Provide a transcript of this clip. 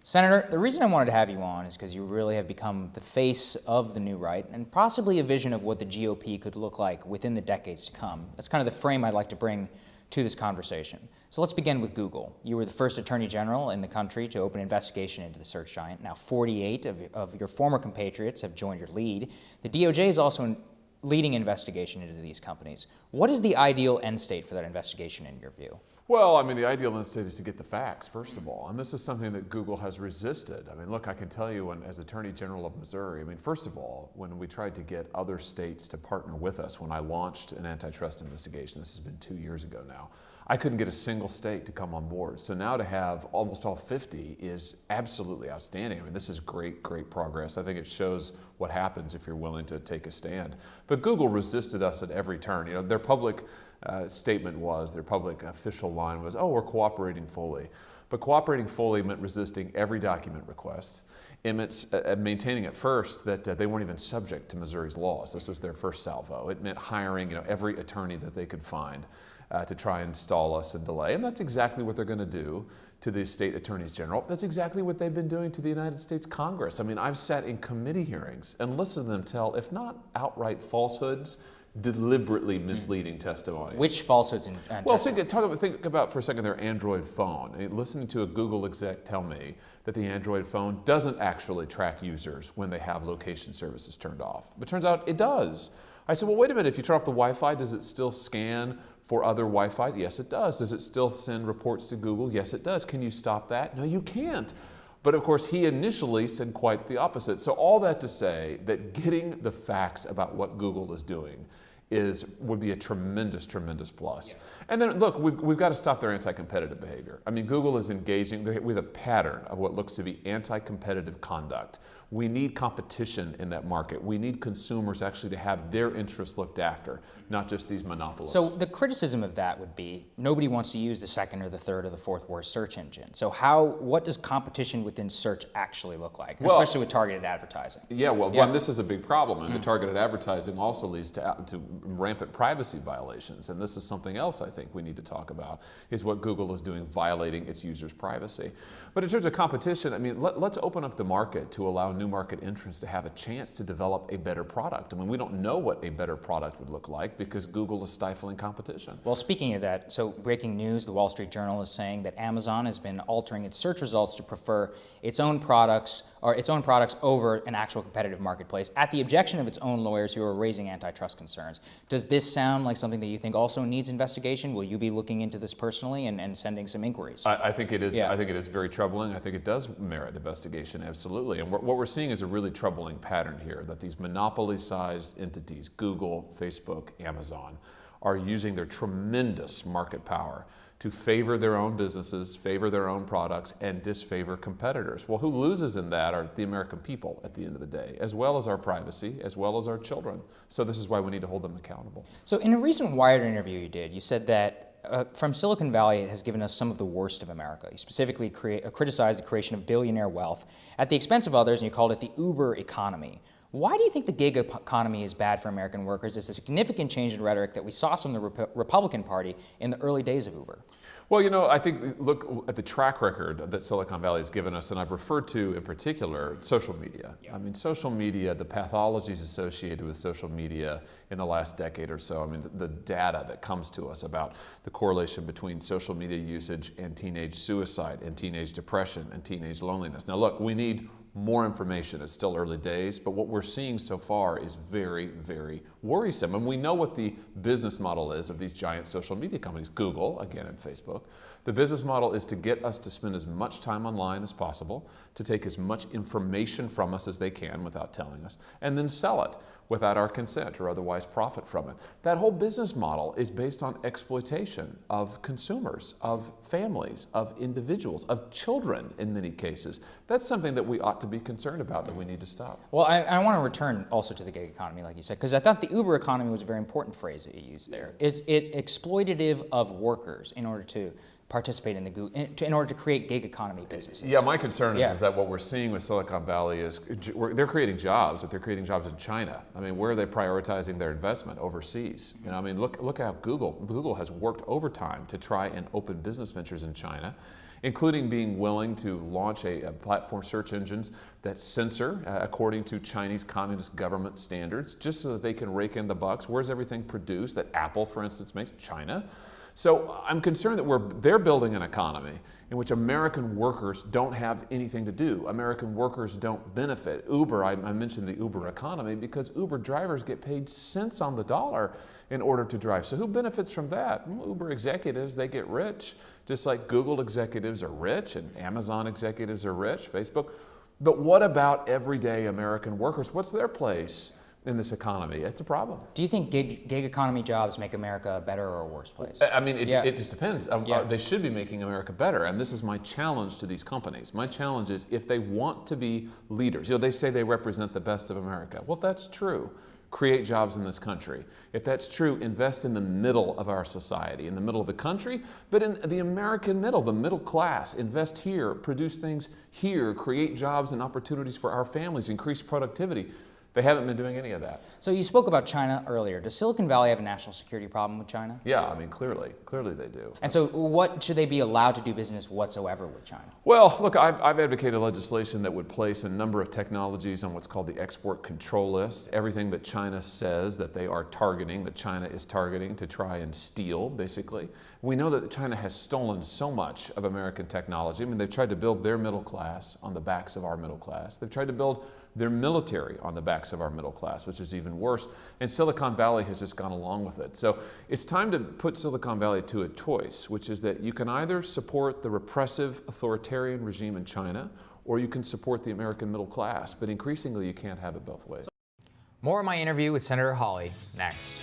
Senator, the reason I wanted to have you on is because you really have become the face of the new right and possibly a vision of what the GOP could look like within the decades to come. That's kind of the frame I'd like to bring to this conversation. So let's begin with Google. You were the first attorney general in the country to open an investigation into the search giant. Now 48 of your former compatriots have joined your lead. The DOJ is also leading investigation into these companies. What is the ideal end state for that investigation in your view? Well, I mean, the ideal end state is to get the facts, first of all. And this is something that Google has resisted. I mean, look, I can tell you, as Attorney General of Missouri, I mean, first of all, when we tried to get other states to partner with us, when I launched an antitrust investigation, this has been 2 years ago now, I couldn't get a single state to come on board. So now to have almost all 50 is absolutely outstanding. I mean, this is great, great progress. I think it shows what happens if you're willing to take a stand. But Google resisted us at every turn. You know, their public statement was, their public official line was, oh, we're cooperating fully. But cooperating fully meant resisting every document request. It meant maintaining at first that they weren't even subject to Missouri's laws. This was their first salvo. It meant hiring every attorney that they could find to try and stall us and delay. And that's exactly what they're going to do to the state attorneys general. That's exactly what they've been doing to the United States Congress. I mean, I've sat in committee hearings and listened to them tell, if not outright falsehoods, deliberately misleading testimony. Which falsehoods and well, think about for a second their Android phone. I mean, listening to a Google exec tell me that the Android phone doesn't actually track users when they have location services turned off. But it turns out it does. I said, well, wait a minute, if you turn off the Wi-Fi, does it still scan for other Wi-Fi? Yes, it does. Does it still send reports to Google? Yes, it does. Can you stop that? No, you can't. But of course, he initially said quite the opposite. So all that to say that getting the facts about what Google is doing would be a tremendous, tremendous plus. And then look, we've got to stop their anti-competitive behavior. I mean, Google is engaging with a pattern of what looks to be anti-competitive conduct. We need competition in that market. We need consumers actually to have their interests looked after, not just these monopolists. So the criticism of that would be nobody wants to use the second or the third or the fourth worst search engine. So what does competition within search actually look like, especially with targeted advertising? Yeah, well, this is a big problem, and the targeted advertising also leads to rampant privacy violations, and this is something else I think we need to talk about, is what Google is doing, violating its users' privacy. But in terms of competition, I mean, let's open up the market to allow new market entrants to have a chance to develop a better product. I mean, we don't know what a better product would look like because Google is stifling competition. Well, speaking of that, so breaking news, the Wall Street Journal is saying that Amazon has been altering its search results to prefer its own products over an actual competitive marketplace at the objection of its own lawyers who are raising antitrust concerns. Does this sound like something that you think also needs investigation? Will you be looking into this personally and sending some inquiries? I think it is. I think it is very troubling. I think it does merit investigation, absolutely. And what we're seeing is a really troubling pattern here, that these monopoly-sized entities, Google, Facebook, Amazon, are using their tremendous market power to favor their own businesses, favor their own products, and disfavor competitors. Well, who loses in that are the American people at the end of the day, as well as our privacy, as well as our children. So this is why we need to hold them accountable. So in a recent Wired interview you did, you said that from Silicon Valley, it has given us some of the worst of America. You specifically criticized the creation of billionaire wealth at the expense of others, and you called it the Uber economy. Why do you think the gig economy is bad for American workers? It's a significant change in rhetoric that we saw from the Republican Party in the early days of Uber. Well, I think, look at the track record that Silicon Valley has given us, and I've referred to, in particular, social media. Yeah. I mean, social media, the pathologies associated with social media in the last decade or so, I mean, the data that comes to us about the correlation between social media usage and teenage suicide and teenage depression and teenage loneliness. Now, look, we need more information. It's still early days, but what we're seeing so far is very, very worrisome. And we know what the business model is of these giant social media companies, Google, again, and Facebook. The business model is to get us to spend as much time online as possible, to take as much information from us as they can without telling us, and then sell it without our consent or otherwise profit from it. That whole business model is based on exploitation of consumers, of families, of individuals, of children in many cases. That's something that we ought to be concerned about, that we need to stop. Well, I want to return also to the gig economy, like you said, because I thought the Uber economy was a very important phrase that you used there. Is it exploitative of workers in order to participate in in order to create gig economy businesses? Yeah, my concern is that what we're seeing with Silicon Valley is they're creating jobs, but they're creating jobs in China. I mean, where are they prioritizing their investment? Overseas. You know, I mean, look how Google has worked overtime to try and open business ventures in China. including being willing to launch a platform search engines that censor according to Chinese Communist government standards, just so that they can rake in the bucks. Where's everything produced that Apple, for instance, makes? China. So I'm concerned that they're building an economy in which American workers don't have anything to do. American workers don't benefit. Uber, I mentioned the Uber economy because Uber drivers get paid cents on the dollar in order to drive. So who benefits from that? Well, Uber executives, they get rich, just like Google executives are rich and Amazon executives are rich, Facebook. But what about everyday American workers? What's their place in this economy? It's a problem. Do you think gig economy jobs make America a better or a worse place? I mean, it just depends. They should be making America better, and this is my challenge to these companies. My challenge is if they want to be leaders, they say they represent the best of America. Well, if that's true, create jobs in this country. If that's true, invest in the middle of our society, in the middle of the country, but in the American middle, the middle class. Invest here, produce things here, create jobs and opportunities for our families, increase productivity. They haven't been doing any of that. So you spoke about China earlier. Does Silicon Valley have a national security problem with China? Yeah, I mean, clearly they do. And so what should they be allowed to do business whatsoever with China? Well, look, I've advocated legislation that would place a number of technologies on what's called the export control list. Everything that China says that they are targeting, that China is targeting to try and steal, basically. We know that China has stolen so much of American technology. I mean, they've tried to build their middle class on the backs of our middle class. They've tried to build their military on the backs of our middle class, which is even worse. And Silicon Valley has just gone along with it. So it's time to put Silicon Valley to a choice, which is that you can either support the repressive authoritarian regime in China, or you can support the American middle class. But increasingly, you can't have it both ways. More of my interview with Senator Hawley next.